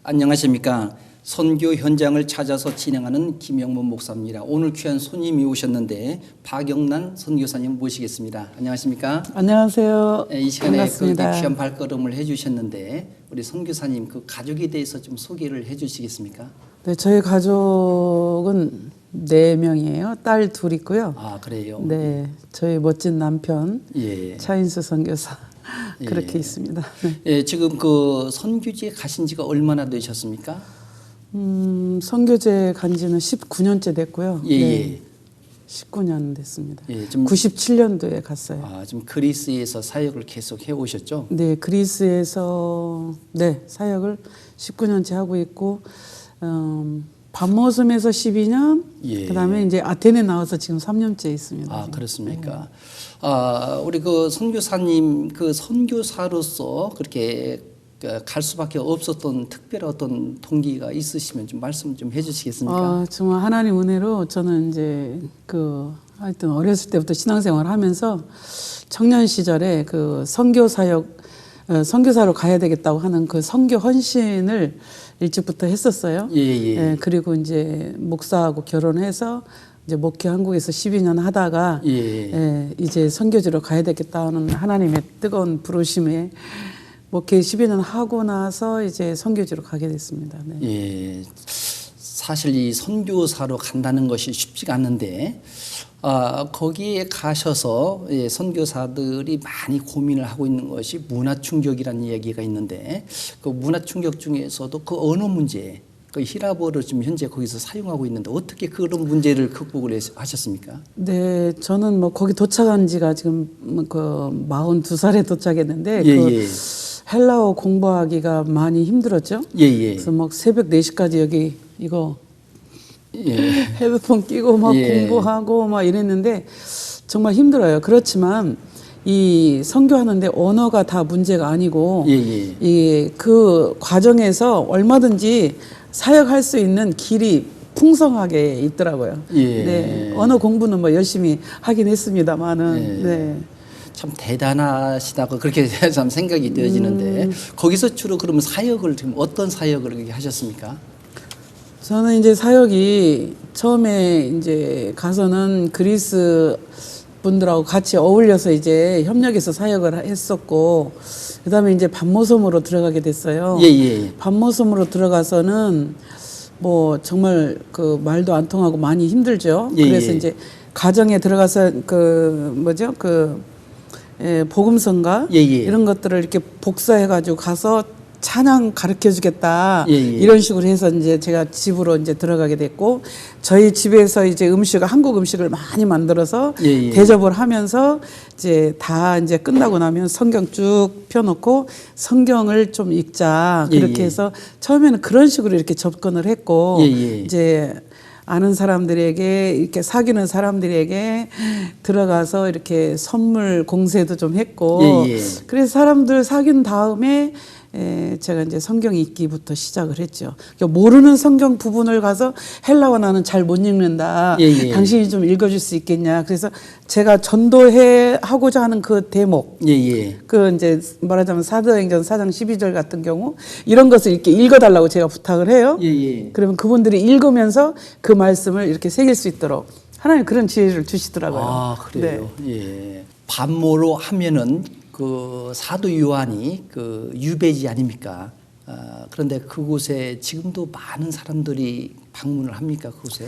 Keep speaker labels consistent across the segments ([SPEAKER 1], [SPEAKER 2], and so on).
[SPEAKER 1] 안녕하십니까. 선교 현장을 찾아서 진행하는 김영문 목사입니다. 오늘 귀한 손님이 오셨는데 박영란 선교사님 모시겠습니다. 안녕하십니까?
[SPEAKER 2] 안녕하세요.
[SPEAKER 1] 이 시간에
[SPEAKER 2] 반갑습니다.
[SPEAKER 1] 귀한 발걸음을 해주셨는데 우리 선교사님 그 가족에 대해서 좀 소개를 해주시겠습니까?
[SPEAKER 2] 네, 저희 가족은 4명이에요. 딸 2 있고요.
[SPEAKER 1] 아, 그래요?
[SPEAKER 2] 네, 저희 멋진 남편
[SPEAKER 1] 예.
[SPEAKER 2] 차인수 선교사 그렇게
[SPEAKER 1] 예.
[SPEAKER 2] 있습니다.
[SPEAKER 1] 예, 지금 그 선교지에 가신 지가 얼마나 되셨습니까?
[SPEAKER 2] 선교제 간 지는 19년째 됐고요.
[SPEAKER 1] 예,
[SPEAKER 2] 네,
[SPEAKER 1] 예.
[SPEAKER 2] 19년 됐습니다.
[SPEAKER 1] 예, 좀
[SPEAKER 2] 97년도에 갔어요.
[SPEAKER 1] 지금 그리스에서 사역을 계속 해오셨죠?
[SPEAKER 2] 네, 그리스에서 사역을 19년째 하고 있고 밤모섬에서 12년,
[SPEAKER 1] 예.
[SPEAKER 2] 그다음에 이제 아테네 나와서 지금 3년째 있습니다.
[SPEAKER 1] 아,
[SPEAKER 2] 지금.
[SPEAKER 1] 그렇습니까? 우리 그 선교사님 그 선교사로서 그렇게 갈 수밖에 없었던 특별한 어떤 동기가 있으시면 좀 말씀 좀 해주시겠습니까?
[SPEAKER 2] 정말 하나님 은혜로 저는 이제 하여튼 어렸을 때부터 신앙생활을 하면서 청년 시절에 그 선교 사역, 선교사로 가야 되겠다고 하는 그 선교 헌신을 일찍부터 했었어요.
[SPEAKER 1] 예, 예.
[SPEAKER 2] 그리고 이제 목사하고 결혼해서 이제 목회 한국에서 12년 하다가 이제 선교지로 가야 되겠다는 하나님의 뜨거운 부르심에 목회 12년 하고 나서 이제 선교지로 가게 됐습니다. 네.
[SPEAKER 1] 예. 사실 이 선교사로 간다는 것이 쉽지가 않는데 거기에 가셔서 선교사들이 많이 고민을 하고 있는 것이 문화 충격이라는 이야기가 있는데 그 문화 충격 중에서도 그 언어 문제, 그 히라보를 지금 현재 거기서 사용하고 있는데 어떻게 그런 문제를 극복을 하셨습니까?
[SPEAKER 2] 네, 저는 뭐 거기 도착한 지가 지금 그 42살에 도착했는데 헬라어 공부하기가 많이 힘들었죠. 그래서 막 새벽 4시까지 여기 이거 헤드폰 끼고 막 공부하고 막 이랬는데 정말 힘들어요. 그렇지만 이 선교하는데 언어가 다 문제가 아니고 이 그 과정에서 얼마든지 사역할 수 있는 길이 풍성하게 있더라고요. 네, 언어 공부는 뭐 열심히 하긴 했습니다만은
[SPEAKER 1] 참 대단하시다고 그렇게 참 생각이 되어지는데 거기서 주로 그러면 사역을 지금 어떤 사역을 그렇게 하셨습니까?
[SPEAKER 2] 저는 이제 사역이 처음에 이제 가서는 그리스 분들하고 같이 어울려서 이제 협력해서 사역을 했었고 그다음에 이제 밤모섬으로 들어가게 됐어요. 밤모섬으로 들어가서는 뭐 정말 그 말도 안 통하고 많이 힘들죠. 그래서 이제 가정에 들어가서 복음성가 이런 것들을 이렇게 복사해가지고 가서 찬양 가르쳐 주겠다 이런 식으로 해서 이제 제가 집으로 이제 들어가게 됐고 저희 집에서 이제 한국 음식을 많이 만들어서 대접을 하면서 이제 다 이제 끝나고 나면 성경 쭉 펴놓고 성경을 좀 읽자 그렇게 해서 처음에는 그런 식으로 이렇게 접근을 했고 이제 아는 사람들에게 이렇게 사귀는 사람들에게 들어가서 이렇게 선물 공세도 좀 했고 그래서 사람들 사귄 다음에 제가 이제 성경 읽기부터 시작을 했죠. 그러니까 모르는 성경 부분을 가서 헬라어 나는 잘 못 읽는다. 당신이 좀 읽어줄 수 있겠냐. 그래서 제가 하고자 하는 그 대목, 그 이제 말하자면 사도행전 4장 12절 같은 경우 이런 것을 이렇게 읽어달라고 제가 부탁을 해요. 그러면 그분들이 읽으면서 그 말씀을 이렇게 새길 수 있도록 하나님 그런 지혜를 주시더라고요.
[SPEAKER 1] 아, 그래요. 반모로 하면은 그 사도 요한이 그 유배지 아닙니까? 그런데 그곳에 지금도 많은 사람들이 방문을 합니까? 그곳에?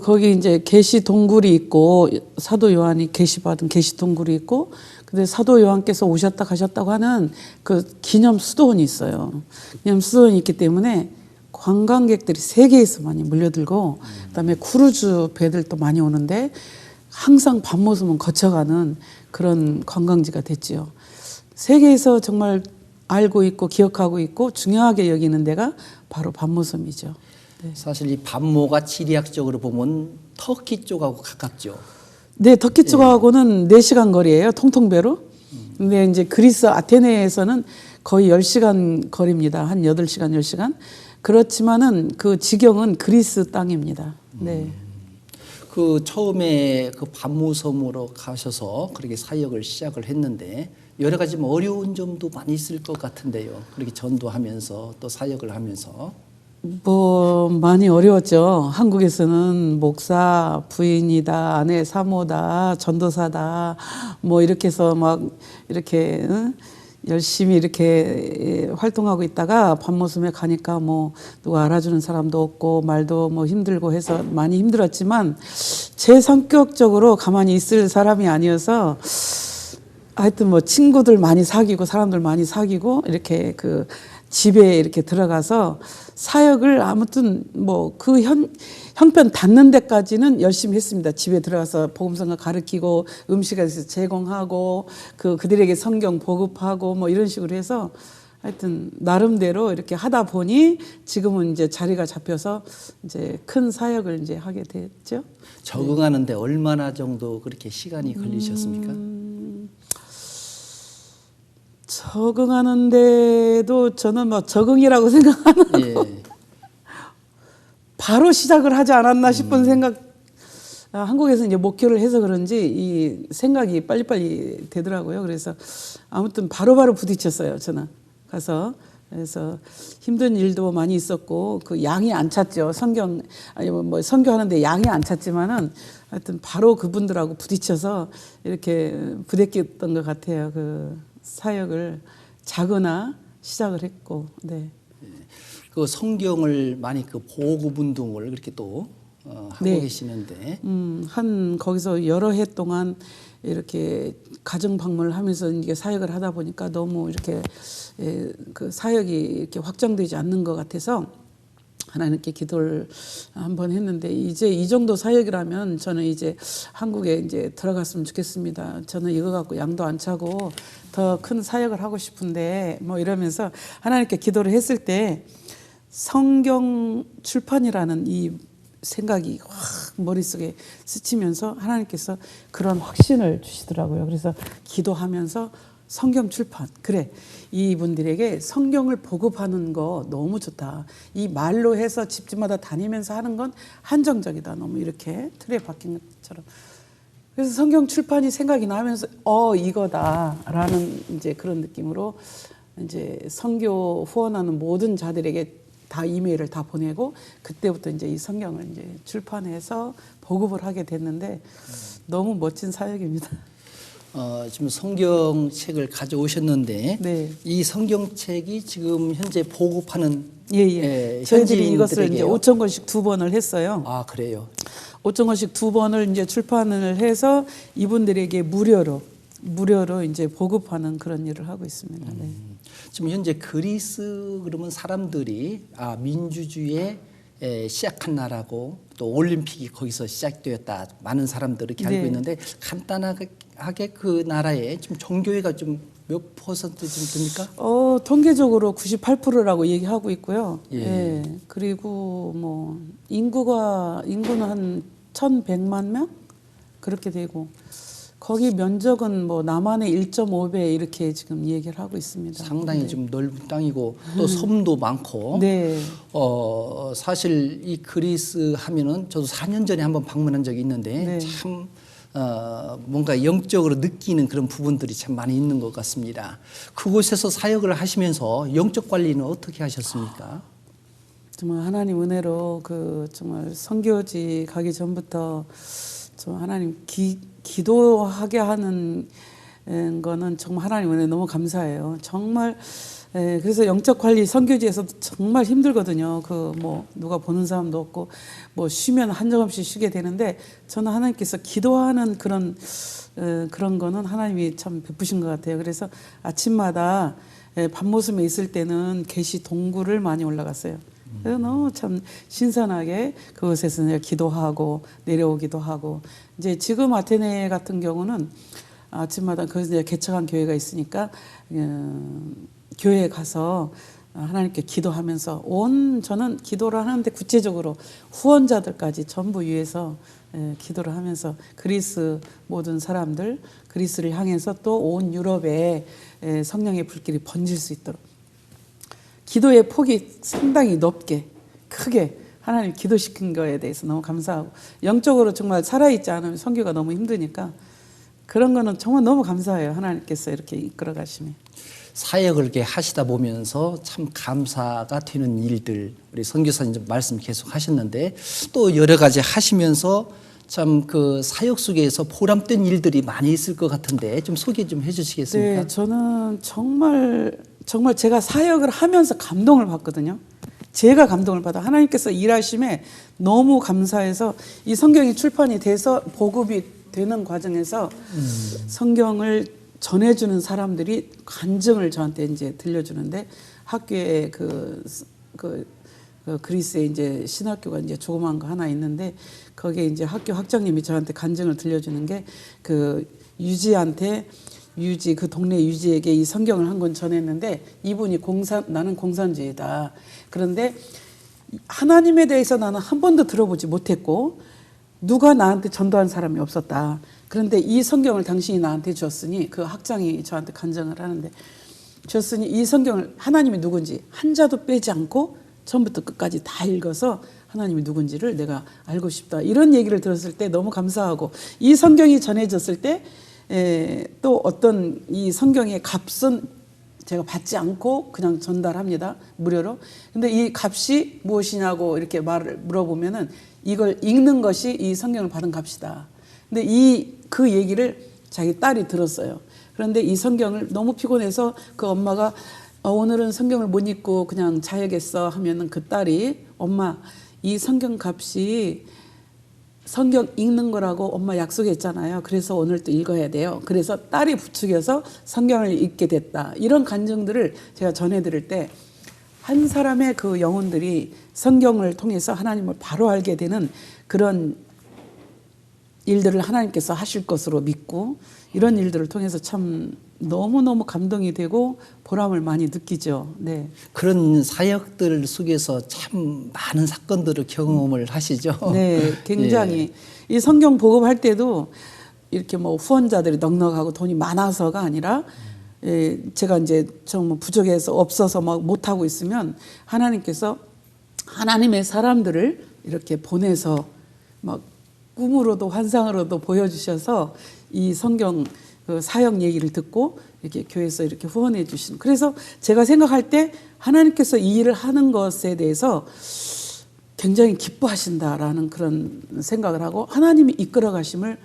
[SPEAKER 2] 거기 이제 계시 동굴이 있고 사도 요한이 계시받은 계시 동굴이 있고 근데 사도 요한께서 오셨다 가셨다고 하는 그 기념 수도원이 있어요. 기념 수도원이 있기 때문에 관광객들이 세계에서 많이 몰려들고 그다음에 크루즈 배들도 많이 오는데 항상 밤모섬은 거쳐가는 그런 관광지가 됐지요. 세계에서 정말 알고 있고 기억하고 있고 중요하게 여기는 데가 바로 밤모섬이죠.
[SPEAKER 1] 사실 이 밤모가 지리학적으로 보면 터키 쪽하고 가깝죠.
[SPEAKER 2] 네, 터키 쪽하고는 4시간 거리예요. 통통배로. 근데 이제 그리스 아테네에서는 거의 10시간 거리입니다. 한 8시간, 10시간. 그렇지만은 그 지경은 그리스 땅입니다.
[SPEAKER 1] 그 처음에 그 밤모섬으로 가셔서 그렇게 사역을 시작을 했는데 여러 가지 뭐 어려운 점도 많이 있을 것 같은데요. 그렇게 전도하면서 또 사역을 하면서.
[SPEAKER 2] 뭐 많이 어려웠죠. 한국에서는 목사, 부인이다, 아내, 사모다, 전도사다, 뭐 이렇게 해서 막 이렇게 열심히 이렇게 활동하고 있다가 밤모섬에 가니까 뭐 누가 알아주는 사람도 없고 말도 뭐 힘들고 해서 많이 힘들었지만 제 성격적으로 가만히 있을 사람이 아니어서 하여튼 뭐 친구들 많이 사귀고 사람들 많이 사귀고 이렇게 그 집에 이렇게 들어가서 사역을 아무튼 뭐 그 형편 닿는 데까지는 열심히 했습니다. 집에 들어가서 복음성가 가르치고 음식을 제공하고 그들에게 성경 보급하고 뭐 이런 식으로 해서 하여튼 나름대로 이렇게 하다 보니 지금은 이제 자리가 잡혀서 이제 큰 사역을 이제 하게 됐죠.
[SPEAKER 1] 적응하는데 얼마나 정도 그렇게 시간이 걸리셨습니까?
[SPEAKER 2] 적응하는데도 저는 뭐 적응이라고 생각하는
[SPEAKER 1] 예.
[SPEAKER 2] 바로 시작을 하지 않았나 싶은 생각. 한국에서 이제 목회를 해서 그런지 이 생각이 빨리빨리 되더라고요. 그래서 아무튼 바로바로 부딪혔어요. 저는 가서. 그래서 힘든 일도 많이 있었고 그 양이 안 찼죠. 아니 뭐 선교하는데 양이 안 찼지만은 하여튼 바로 그분들하고 부딪혀서 이렇게 부대꼈던 것 같아요. 그 사역을 작으나 시작을 했고. 네.
[SPEAKER 1] 그 성경을 많이 그 보급 운동을 그렇게 또 하고
[SPEAKER 2] 네.
[SPEAKER 1] 계시는데
[SPEAKER 2] 거기서 여러 해 동안 이렇게 가정 방문을 하면서 이게 사역을 하다 보니까 너무 이렇게 그 사역이 이렇게 확장되지 않는 것 같아서 하나님께 기도를 한번 했는데 이제 이 정도 사역이라면 저는 이제 한국에 이제 들어갔으면 좋겠습니다. 저는 이거 갖고 양도 안 차고 더 큰 사역을 하고 싶은데 뭐 이러면서 하나님께 기도를 했을 때 성경 출판이라는 이 생각이 확 머릿속에 스치면서 하나님께서 그런 확신을 주시더라고요. 그래서 기도하면서 성경 출판, 그래, 이분들에게 성경을 보급하는 거 너무 좋다. 이 말로 해서 집집마다 다니면서 하는 건 한정적이다. 너무 이렇게 틀에 박힌 것처럼. 그래서 성경 출판이 생각이 나면서 이거다라는 이제 그런 느낌으로 이제 선교 후원하는 모든 자들에게 다 이메일을 다 보내고 그때부터 이제 이 성경을 이제 출판해서 보급을 하게 됐는데 너무 멋진 사역입니다.
[SPEAKER 1] 지금 성경책을 가져오셨는데
[SPEAKER 2] 네.
[SPEAKER 1] 이 성경책이 지금 현재 보급하는
[SPEAKER 2] 저희들이 이것을 이제
[SPEAKER 1] 현지인들에게요?
[SPEAKER 2] 5천 권씩 2번을 했어요.
[SPEAKER 1] 아, 그래요.
[SPEAKER 2] 5천 권씩 2번을 이제 출판을 해서 이분들에게 무료로 이제 보급하는 그런 일을 하고 있습니다. 네.
[SPEAKER 1] 지금 현재 그리스 그러면 사람들이 민주주의에 시작한 나라고 또 올림픽이 거기서 시작되었다. 많은 사람들이 이렇게 알고
[SPEAKER 2] 네.
[SPEAKER 1] 있는데 간단하게 그 나라에 지금 종교회가 좀 몇 퍼센트 좀 됩니까?
[SPEAKER 2] 통계적으로 98%라고 얘기하고 있고요.
[SPEAKER 1] 예.
[SPEAKER 2] 예. 그리고 뭐 인구는 한 1,100만 명 그렇게 되고 거기 면적은 뭐 남한의 1.5배 이렇게 지금 얘기를 하고 있습니다.
[SPEAKER 1] 상당히 좀 넓은 땅이고 또 섬도 많고.
[SPEAKER 2] 네.
[SPEAKER 1] 사실 이 그리스 하면은 저도 4년 전에 한번 방문한 적이 있는데
[SPEAKER 2] 네.
[SPEAKER 1] 참 뭔가 영적으로 느끼는 그런 부분들이 참 많이 있는 것 같습니다. 그곳에서 사역을 하시면서 영적 관리는 어떻게 하셨습니까?
[SPEAKER 2] 정말 하나님 은혜로 그 정말 선교지 가기 전부터 좀 하나님 기도하게 하는 거는 정말 하나님 은혜 너무 감사해요. 정말 그래서 영적 관리 선교지에서도 정말 힘들거든요. 그 뭐 누가 보는 사람도 없고 뭐 쉬면 한정없이 쉬게 되는데 저는 하나님께서 기도하는 그런 거는 하나님이 참 베푸신 것 같아요. 그래서 아침마다 밤모섬에 있을 때는 계시 동굴을 많이 올라갔어요. 그래서 너무 참 신선하게 그곳에서 내가 기도하고 내려오기도 하고 이제 지금 아테네 같은 경우는 아침마다 거기서 개척한 교회가 있으니까 교회에 가서 하나님께 기도하면서 저는 기도를 하는데 구체적으로 후원자들까지 전부 위해서 기도를 하면서 그리스 모든 사람들 그리스를 향해서 또 온 유럽에 성령의 불길이 번질 수 있도록 기도의 폭이 상당히 높게 크게 하나님 기도시킨 거에 대해서 너무 감사하고 영적으로 정말 살아있지 않으면 선교가 너무 힘드니까 그런 거는 정말 너무 감사해요. 하나님께서 이렇게 이끌어 가시면.
[SPEAKER 1] 사역을 이렇게 하시다 보면서 참 감사가 되는 일들, 우리 선교사님 좀 말씀 계속 하셨는데 또 여러 가지 하시면서 참 그 사역 속에서 보람된 일들이 많이 있을 것 같은데 좀 소개 좀 해주시겠습니까?
[SPEAKER 2] 네, 저는 정말 제가 사역을 하면서 감동을 받거든요. 제가 감동을 받아. 하나님께서 일하심에 너무 감사해서 이 성경이 출판이 돼서 보급이 되는 과정에서 성경을 전해주는 사람들이 간증을 저한테 이제 들려주는데 학교에 그리스에 이제 신학교가 이제 조그만 거 하나 있는데 거기에 이제 학교 학장님이 저한테 간증을 들려주는 게 그 유지 그 동네 유지에게 이 성경을 한 권 전했는데 이분이 나는 공산주의다. 그런데 하나님에 대해서 나는 한 번도 들어보지 못했고 누가 나한테 전도한 사람이 없었다. 그런데 이 성경을 당신이 나한테 줬으니 그 학장이 저한테 간증을 하는데 줬으니 이 성경을 하나님이 누군지 한 자도 빼지 않고 처음부터 끝까지 다 읽어서 하나님이 누군지를 내가 알고 싶다. 이런 얘기를 들었을 때 너무 감사하고 이 성경이 전해졌을 때 또 어떤 이 성경의 값은 제가 받지 않고 그냥 전달합니다. 무료로. 근데 이 값이 무엇이냐고 이렇게 물어보면은 이걸 읽는 것이 이 성경을 받은 값이다. 근데 그 얘기를 자기 딸이 들었어요. 그런데 이 성경을 너무 피곤해서 그 엄마가 오늘은 성경을 못 읽고 그냥 자야겠어 하면은 그 딸이 엄마 이 성경 값이 성경 읽는 거라고 엄마 약속했잖아요. 그래서 오늘 또 읽어야 돼요. 그래서 딸이 부추겨서 성경을 읽게 됐다. 이런 간증들을 제가 전해드릴 때 한 사람의 그 영혼들이 성경을 통해서 하나님을 바로 알게 되는 그런 일들을 하나님께서 하실 것으로 믿고 이런 일들을 통해서 참 너무너무 감동이 되고 보람을 많이 느끼죠. 네.
[SPEAKER 1] 그런 사역들 속에서 참 많은 사건들을 경험을 하시죠.
[SPEAKER 2] 네, 굉장히 이 성경 보급할 때도 이렇게 뭐 후원자들이 넉넉하고 돈이 많아서가 아니라 제가 이제 정말 부족해서 없어서 막 못하고 있으면 하나님께서 하나님의 사람들을 이렇게 보내서 막 꿈으로도 환상으로도 보여주셔서 이 성경 그 사역 얘기를 듣고 이렇게 교회에서 이렇게 후원해 주시는. 그래서 제가 생각할 때 하나님께서 이 일을 하는 것에 대해서 굉장히 기뻐하신다라는 그런 생각을 하고 하나님이 이끌어 가심을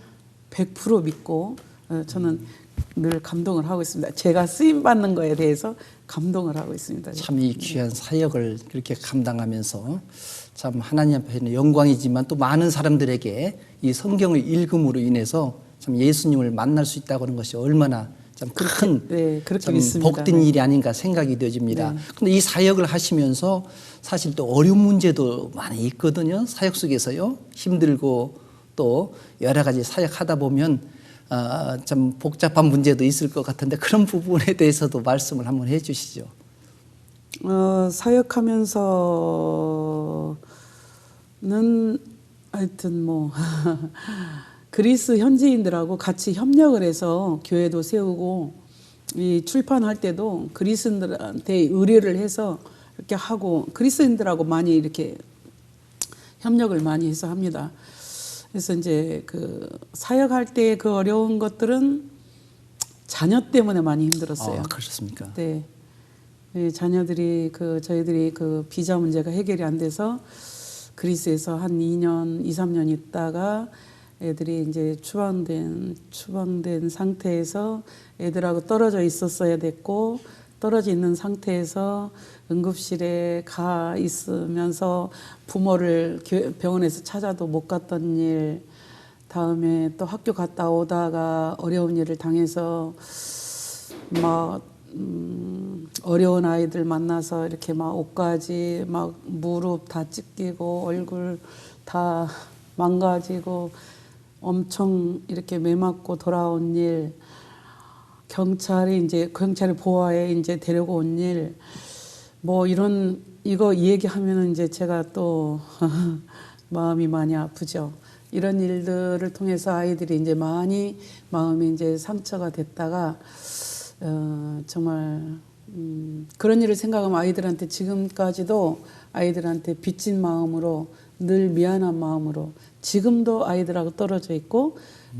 [SPEAKER 2] 100% 믿고 저는 늘 감동을 하고 있습니다. 제가 쓰임 받는 거에 대해서 감동을 하고 있습니다.
[SPEAKER 1] 참 이 귀한 사역을 그렇게 감당하면서 참 하나님 앞에는 영광이지만 또 많은 사람들에게 이 성경을 읽음으로 인해서 참 예수님을 만날 수 있다고 하는 것이 얼마나 참 큰
[SPEAKER 2] 그렇게 믿습니다.
[SPEAKER 1] 복된 일이 아닌가 생각이 되어집니다. 그런데 이 사역을 하시면서 사실 또 어려운 문제도 많이 있거든요. 사역 속에서요. 힘들고 또 여러 가지 사역하다 보면 참 복잡한 문제도 있을 것 같은데 그런 부분에 대해서도 말씀을 한번 해 주시죠.
[SPEAKER 2] 사역하면서는 하여튼 뭐 그리스 현지인들하고 같이 협력을 해서 교회도 세우고 이 출판할 때도 그리스인들한테 의뢰를 해서 이렇게 하고 그리스인들하고 많이 이렇게 협력을 많이 해서 합니다. 그래서 이제 그 사역할 때 그 어려운 것들은 자녀 때문에 많이 힘들었어요.
[SPEAKER 1] 그렇습니까?
[SPEAKER 2] 네. 자녀들이 저희들이 그 비자 문제가 해결이 안 돼서 그리스에서 한 2년, 2, 3년 있다가 애들이 이제 추방된 상태에서 애들하고 떨어져 있었어야 됐고 떨어져 있는 상태에서 응급실에 가 있으면서 부모를 병원에서 찾아도 못 갔던 일, 다음에 또 학교 갔다 오다가 어려운 일을 당해서 막 어려운 아이들 만나서 이렇게 막 옷까지 막 무릎 다 찢기고 얼굴 다 망가지고 엄청 이렇게 매맞고 돌아온 일, 경찰이 보호하에 이제 데려온 일, 뭐 이거 얘기하면은 이제 제가 또 마음이 많이 아프죠. 이런 일들을 통해서 아이들이 이제 많이 마음이 이제 상처가 됐다가 정말 그런 일을 생각하면 아이들한테 지금까지도 아이들한테 빚진 마음으로 늘 미안한 마음으로 지금도 아이들하고 떨어져 있고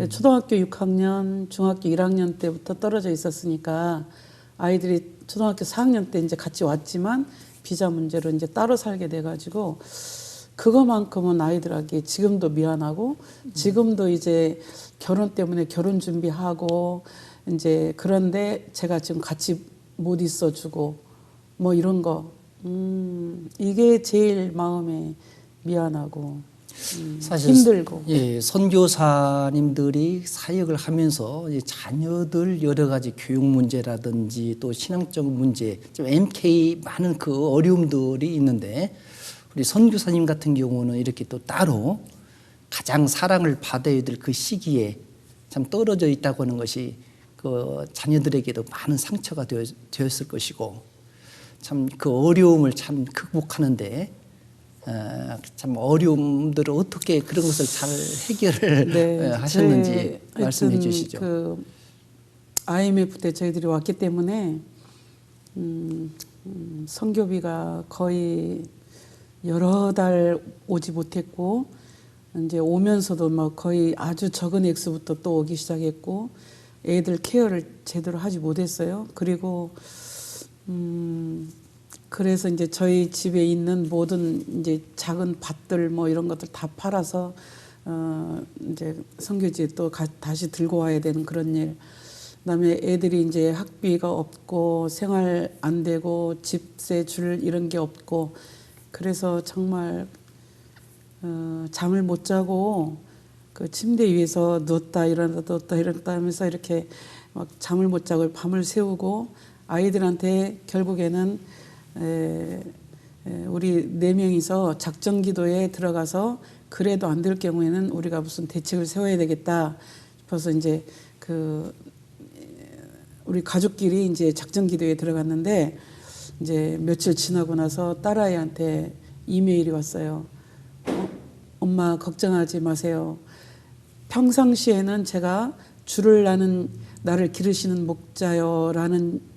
[SPEAKER 2] 초등학교 6학년, 중학교 1학년 때부터 떨어져 있었으니까 아이들이 초등학교 4학년 때 이제 같이 왔지만 비자 문제로 이제 따로 살게 돼가지고 그거만큼은 아이들에게 지금도 미안하고 지금도 이제 결혼 때문에 결혼 준비하고 이제 그런데 제가 지금 같이 못 있어주고 뭐 이런 거 이게 제일 마음에 미안하고
[SPEAKER 1] 사실
[SPEAKER 2] 힘들고.
[SPEAKER 1] 예, 선교사님들이 사역을 하면서 이제 자녀들 여러 가지 교육 문제라든지 또 신앙적 문제, 좀 MK 많은 그 어려움들이 있는데 우리 선교사님 같은 경우는 이렇게 또 따로 가장 사랑을 받아야 될 그 시기에 참 떨어져 있다고 하는 것이 그 자녀들에게도 많은 상처가 되었을 것이고 참 그 어려움을 참 극복하는데 참 어려움들을 어떻게 그런 것을 잘 해결을
[SPEAKER 2] 네,
[SPEAKER 1] 하셨는지 말씀해 주시죠.
[SPEAKER 2] 그 IMF 때 저희들이 왔기 때문에 선교비가 거의 여러 달 오지 못했고 이제 오면서도 막 거의 아주 적은 액수부터 또 오기 시작했고 애들 케어를 제대로 하지 못했어요. 그리고 그래서 이제 저희 집에 있는 모든 이제 작은 밭들 뭐 이런 것들 다 팔아서 이제 선교지에 또 다시 들고 와야 되는 그런 일. 그다음에 애들이 이제 학비가 없고 생활 안 되고 집세 줄 이런 게 없고 그래서 정말 잠을 못 자고 그 침대 위에서 누웠다 일어났다 하면서 이렇게 막 잠을 못 자고 밤을 새우고 아이들한테 결국에는 우리 4명이서 작전 기도에 들어가서 그래도 안 될 경우에는 우리가 무슨 대책을 세워야 되겠다 싶어서 이제 그 우리 가족끼리 이제 작전 기도에 들어갔는데 이제 며칠 지나고 나서 딸아이한테 이메일이 왔어요. 엄마 걱정하지 마세요. 평상시에는 제가 주를 나는 나를 기르시는 목자요라는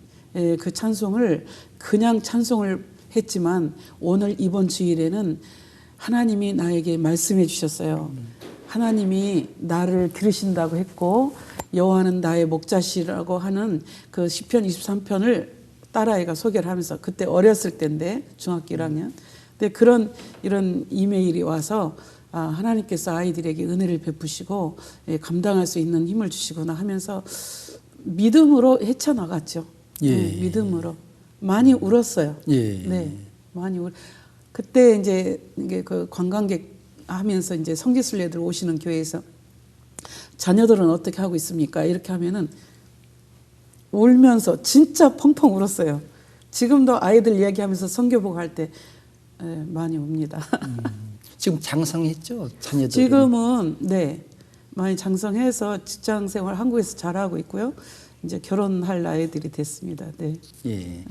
[SPEAKER 2] 그 찬송을 그냥 찬송을 했지만 오늘 이번 주일에는 하나님이 나에게 말씀해 주셨어요. 하나님이 나를 기르신다고 했고 여호와는 나의 목자시라고 하는 그 시편 23편을 딸아이가 소개를 하면서 그때 어렸을 때인데 중학교 1학년. 근데 이런 이메일이 와서 하나님께서 아이들에게 은혜를 베푸시고 감당할 수 있는 힘을 주시구나 하면서 믿음으로 헤쳐나갔죠.
[SPEAKER 1] 예.
[SPEAKER 2] 믿음으로 많이 울었어요.
[SPEAKER 1] 예.
[SPEAKER 2] 네, 많이 그때 이제 이게 그 관광객 하면서 이제 성지순례들 오시는 교회에서 자녀들은 어떻게 하고 있습니까? 이렇게 하면은 울면서 진짜 펑펑 울었어요. 지금도 아이들 이야기하면서 선교복 할 때 많이 웁니다.
[SPEAKER 1] 지금 장성했죠, 자녀들.
[SPEAKER 2] 지금은 네 많이 장성해서 직장 생활 한국에서 잘하고 있고요. 이제 결혼할 나이들이 됐습니다. 네.
[SPEAKER 1] 예.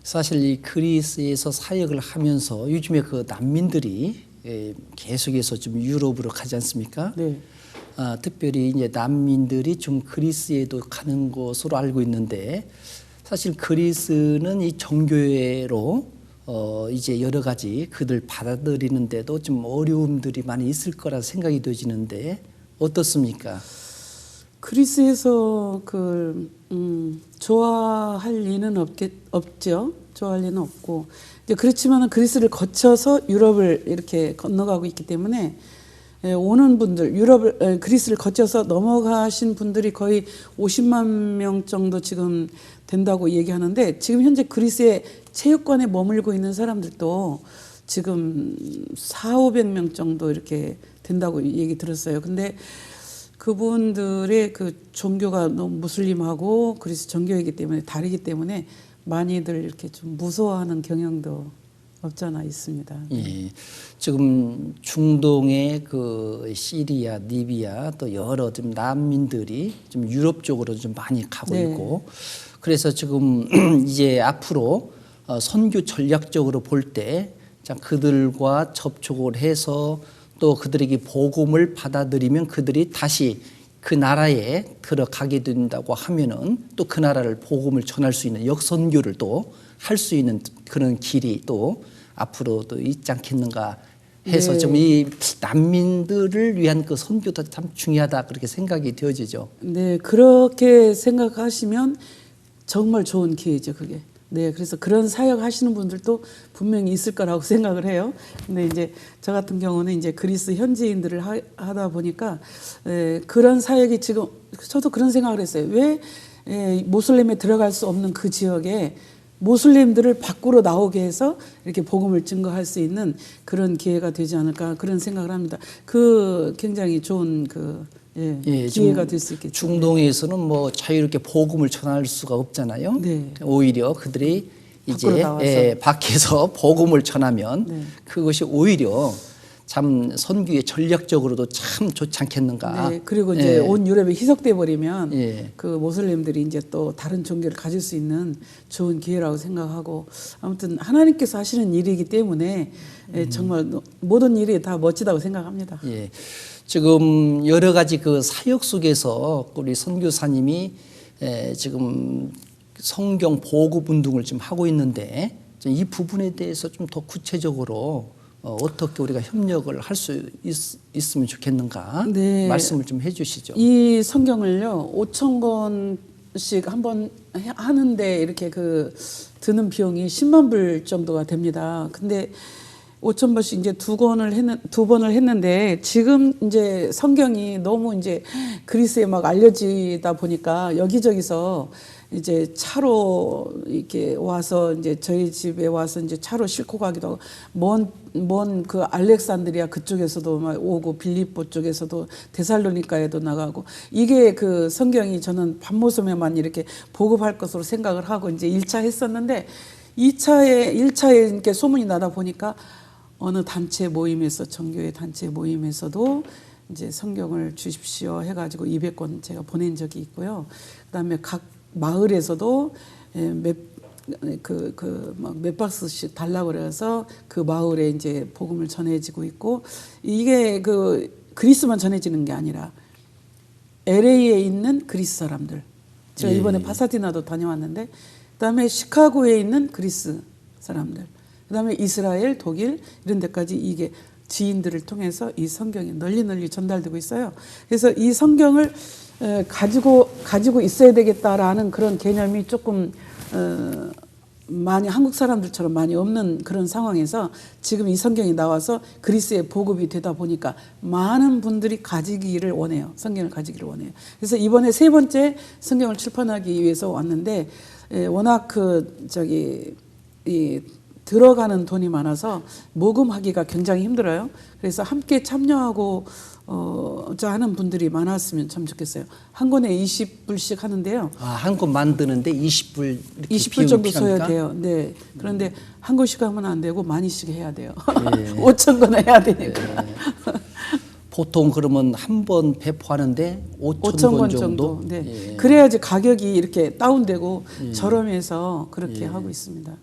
[SPEAKER 1] 사실 이 그리스에서 사역을 하면서 요즘에 그 난민들이 계속해서 좀 유럽으로 가지 않습니까?
[SPEAKER 2] 네.
[SPEAKER 1] 특별히 이제 난민들이 좀 그리스에도 가는 것으로 알고 있는데 사실 그리스는 이 정교회로 이제 여러 가지 그들 받아들이는데도 좀 어려움들이 많이 있을 거라 생각이 되지는데 어떻습니까?
[SPEAKER 2] 그리스에서 좋아할 리는 없죠. 좋아할 리는 없고 이제 그렇지만은 그리스를 거쳐서 유럽을 이렇게 건너가고 있기 때문에 오는 분들 그리스를 거쳐서 넘어가신 분들이 거의 50만 명 정도 지금 된다고 얘기하는데 지금 현재 그리스의 체육관에 머물고 있는 사람들도 지금 400~500명 정도 이렇게 된다고 얘기 들었어요. 근데 그분들의 그 종교가 너무 무슬림하고 그리스 정교이기 때문에 다르기 때문에 많이들 이렇게 좀 무서워하는 경향도 없잖아 있습니다.
[SPEAKER 1] 예. 지금 중동의 그 시리아, 리비아 또 여러 좀 난민들이 좀 유럽 쪽으로 좀 많이 가고
[SPEAKER 2] 네.
[SPEAKER 1] 있고 그래서 지금 이제 앞으로 선교 전략적으로 볼 때 그들과 접촉을 해서 또 그들에게 복음을 받아들이면 그들이 다시 그 나라에 들어가게 된다고 하면은 또 그 나라를 복음을 전할 수 있는 역선교를 또 할 수 있는 그런 길이 또 앞으로 또 있지 않겠는가 해서
[SPEAKER 2] 네.
[SPEAKER 1] 좀 이 난민들을 위한 그 선교도 참 중요하다 그렇게 생각이 되어지죠.
[SPEAKER 2] 네, 그렇게 생각하시면 정말 좋은 기회죠, 그게. 네, 그래서 그런 사역 하시는 분들도 분명히 있을 거라고 생각을 해요. 근데 이제 저 같은 경우는 이제 그리스 현지인들을 하다 보니까 그런 사역이 지금 저도 그런 생각을 했어요. 왜 모슬렘에 들어갈 수 없는 그 지역에 모슬림들을 밖으로 나오게 해서 이렇게 복음을 증거할 수 있는 그런 기회가 되지 않을까 그런 생각을 합니다. 그 굉장히 좋은 기회가 될 수 있겠죠.
[SPEAKER 1] 중동에서는 뭐 자유롭게 복음을 전할 수가 없잖아요.
[SPEAKER 2] 네.
[SPEAKER 1] 오히려 그들이 이제 밖에서 복음을 전하면
[SPEAKER 2] 네.
[SPEAKER 1] 그것이 오히려 참 선교에 전략적으로도 참 좋지 않겠는가.
[SPEAKER 2] 네, 그리고 이제 온 유럽에 희석돼 버리면
[SPEAKER 1] 예.
[SPEAKER 2] 그 모슬림들이 이제 또 다른 종교를 가질 수 있는 좋은 기회라고 생각하고 아무튼 하나님께서 하시는 일이기 때문에 정말 모든 일이 다 멋지다고 생각합니다.
[SPEAKER 1] 예. 지금 여러 가지 그 사역 속에서 우리 선교사님이 지금 성경 보급 운동을 좀 하고 있는데 이 부분에 대해서 좀 더 구체적으로 어떻게 우리가 협력을 할 수 있으면 좋겠는가
[SPEAKER 2] 네.
[SPEAKER 1] 말씀을 좀 해주시죠.
[SPEAKER 2] 이 성경을요 5,000권씩 한번 하는데 이렇게 그 드는 비용이 10만 불 정도가 됩니다. 근데 5,000번씩 이제 두 번을 했는데 지금 이제 성경이 너무 이제 그리스에 막 알려지다 보니까 여기저기서 이제 차로 이렇게 와서 이제 저희 집에 와서 이제 차로 싣고 가기도 하고 먼 그 알렉산드리아 그쪽에서도 막 오고 빌립보 쪽에서도 데살로니카에도 나가고 이게 그 성경이 저는 밤모섬에만 이렇게 보급할 것으로 생각을 하고 이제 1차 했었는데 1차에 이렇게 소문이 나다 보니까 어느 단체 모임에서 정교회 단체 모임에서도 이제 성경을 주십시오 해가지고 200권 제가 보낸 적이 있고요. 그다음에 각 마을에서도 몇 박스씩 달라고 그래서 그 마을에 이제 복음을 전해지고 있고 이게 그 그리스만 전해지는 게 아니라 LA에 있는 그리스 사람들 제가 이번에 파사디나도 다녀왔는데 그다음에 시카고에 있는 그리스 사람들 그다음에 이스라엘, 독일 이런 데까지 이게 지인들을 통해서 이 성경이 널리 전달되고 있어요. 그래서 이 성경을 가지고 있어야 되겠다라는 그런 개념이 조금 많이 한국 사람들처럼 많이 없는 그런 상황에서 지금 이 성경이 나와서 그리스에 보급이 되다 보니까 많은 분들이 가지기를 원해요. 성경을 가지기를 원해요. 그래서 이번에 3번째 성경을 출판하기 위해서 왔는데 워낙 들어가는 돈이 많아서 모금하기가 굉장히 힘들어요. 그래서 함께 참여하고 하는 분들이 많았으면 참 좋겠어요. 한 권에 20불씩 하는데요.
[SPEAKER 1] 한 권 만드는데 20불
[SPEAKER 2] 20불 정도 써야 돼요. 네. 그런데 한 권씩 하면 안 되고 많이씩 해야 돼요. 5,000권 해야 되니까.
[SPEAKER 1] 보통 그러면 한 번 배포하는데 5,000권 정도?
[SPEAKER 2] 네. 그래야지 가격이 이렇게 다운되고 저렴해서 그렇게 하고 있습니다.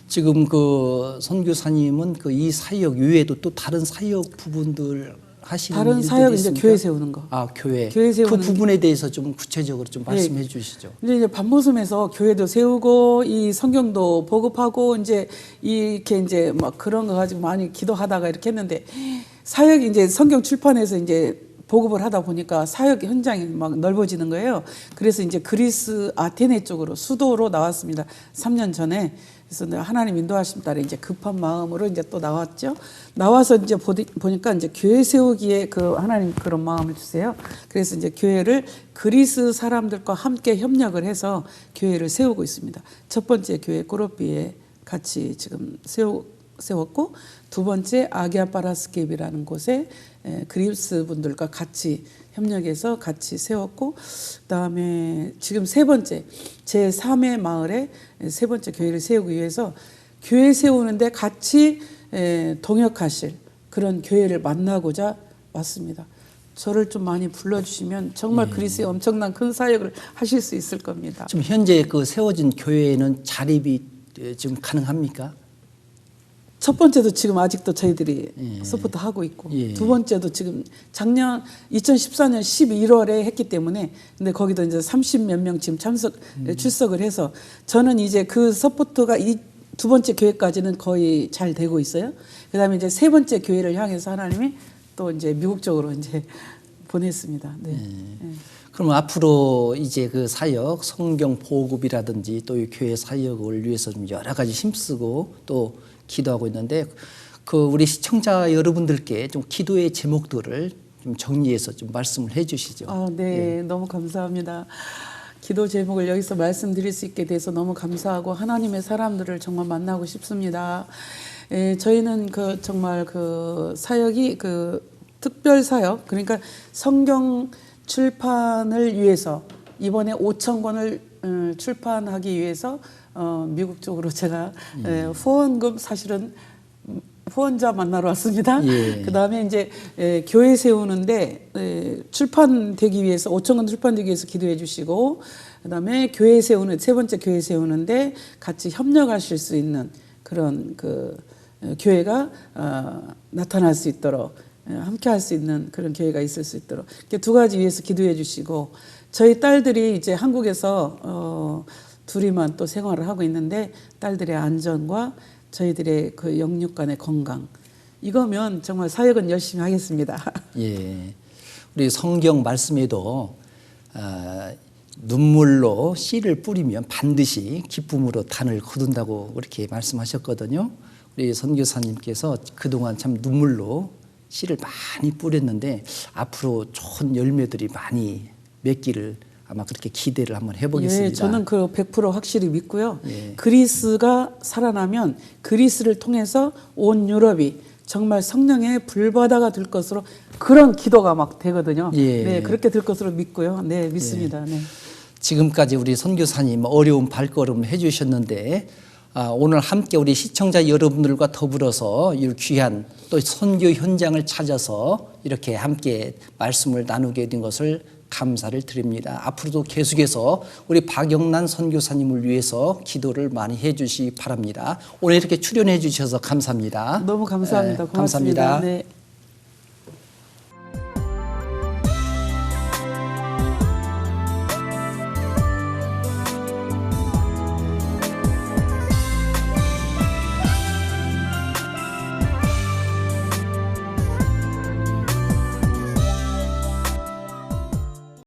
[SPEAKER 1] 지금 그 선교사님은 그 이 사역 외에도 또 다른 사역 부분들 하시는
[SPEAKER 2] 다른 사역 이제 교회 세우는 거.
[SPEAKER 1] 교회.
[SPEAKER 2] 교회 세우는
[SPEAKER 1] 그 부분에 대해서 좀 구체적으로 좀 말씀해 주시죠.
[SPEAKER 2] 이제 밤모섬에서 교회도 세우고 이 성경도 보급하고 이제 이렇게 이제 막 그런 거 가지고 많이 기도하다가 이렇게 했는데 사역이 이제 성경 출판해서 이제 보급을 하다 보니까 사역 현장이 막 넓어지는 거예요. 그래서 이제 그리스 아테네 쪽으로 수도로 나왔습니다. 3년 전에. 그래서 내가 하나님 인도하심 따라 이제 급한 마음으로 이제 또 나왔죠. 나와서 이제 보니까 이제 교회 세우기에 그 하나님 그런 마음을 주세요. 그래서 이제 교회를 그리스 사람들과 함께 협력을 해서 교회를 세우고 있습니다. 첫 번째 교회 꼬로피에 같이 지금 세웠고 두 번째 아기아파라스케비라는 곳에 그리스 분들과 같이 협력해서 같이 세웠고 그다음에 지금 세 번째 제3의 마을에 세 번째 교회를 세우기 위해서 교회 세우는데 같이 동역하실 그런 교회를 만나고자 왔습니다. 저를 좀 많이 불러주시면 정말 그리스에 엄청난 큰 사역을 하실 수 있을 겁니다.
[SPEAKER 1] 지금 현재 그 세워진 교회에는 자립이 지금 가능합니까?
[SPEAKER 2] 첫 번째도 지금 아직도 저희들이 서포트하고 있고 두 번째도 지금 작년 2014년 11월에 했기 때문에 근데 거기도 이제 30몇 명 지금 출석을 해서 저는 이제 그 서포트가 두 번째 교회까지는 거의 잘 되고 있어요. 그다음에 이제 세 번째 교회를 향해서 하나님이 또 이제 미국 쪽으로 이제 보냈습니다. 네. 네.
[SPEAKER 1] 그럼 앞으로 이제 그 사역, 성경 보급이라든지 또 이 교회 사역을 위해서 좀 여러 가지 힘쓰고 또 기도하고 있는데 그 우리 시청자 여러분들께 좀 기도의 제목들을 좀 정리해서 좀 말씀을 해주시죠.
[SPEAKER 2] 아, 네, 예. 너무 감사합니다. 기도 제목을 여기서 말씀드릴 수 있게 돼서 너무 감사하고 하나님의 사람들을 정말 만나고 싶습니다. 예, 저희는 그 정말 그 사역이 그 특별 사역, 그러니까 성경 출판을 위해서 이번에 5천 권을 출판하기 위해서 미국 쪽으로 제가 후원금 사실은 후원자 만나러 왔습니다.
[SPEAKER 1] 예.
[SPEAKER 2] 그다음에 이제 교회 세우는데 출판되기 위해서 5천 권 출판되기 위해서 기도해 주시고 그다음에 교회 세우는 세 번째 교회 세우는데 같이 협력하실 수 있는 그런 그 교회가 나타날 수 있도록 함께 할 수 있는 그런 교회가 있을 수 있도록 이렇게 두 가지 위해서 기도해 주시고 저희 딸들이 이제 한국에서 둘이만 또 생활을 하고 있는데 딸들의 안전과 저희들의 그 영육 간의 건강 이거면 정말 사역은 열심히 하겠습니다.
[SPEAKER 1] 예, 우리 성경 말씀에도 눈물로 씨를 뿌리면 반드시 기쁨으로 단을 거둔다고 그렇게 말씀하셨거든요. 우리 선교사님께서 그동안 참 눈물로 씨를 많이 뿌렸는데 앞으로 좋은 열매들이 많이 맺기를 아마 그렇게 기대를 한번 해보겠습니다.
[SPEAKER 2] 예, 저는 그 100% 확실히 믿고요.
[SPEAKER 1] 예.
[SPEAKER 2] 그리스가 살아나면 그리스를 통해서 온 유럽이 정말 성령의 불바다가 될 것으로 그런 기도가 막 되거든요.
[SPEAKER 1] 예.
[SPEAKER 2] 네, 그렇게 될 것으로 믿고요. 네, 믿습니다. 네.
[SPEAKER 1] 지금까지 우리 선교사님 어려운 발걸음을 해주셨는데 오늘 함께 우리 시청자 여러분들과 더불어서 이 귀한 또 선교 현장을 찾아서 이렇게 함께 말씀을 나누게 된 것을 감사를 드립니다. 앞으로도 계속해서 우리 박영란 선교사님을 위해서 기도를 많이 해주시기 바랍니다. 오늘 이렇게 출연해 주셔서 감사합니다.
[SPEAKER 2] 너무 감사합니다. 고맙습니다.
[SPEAKER 1] 감사합니다.
[SPEAKER 2] 네.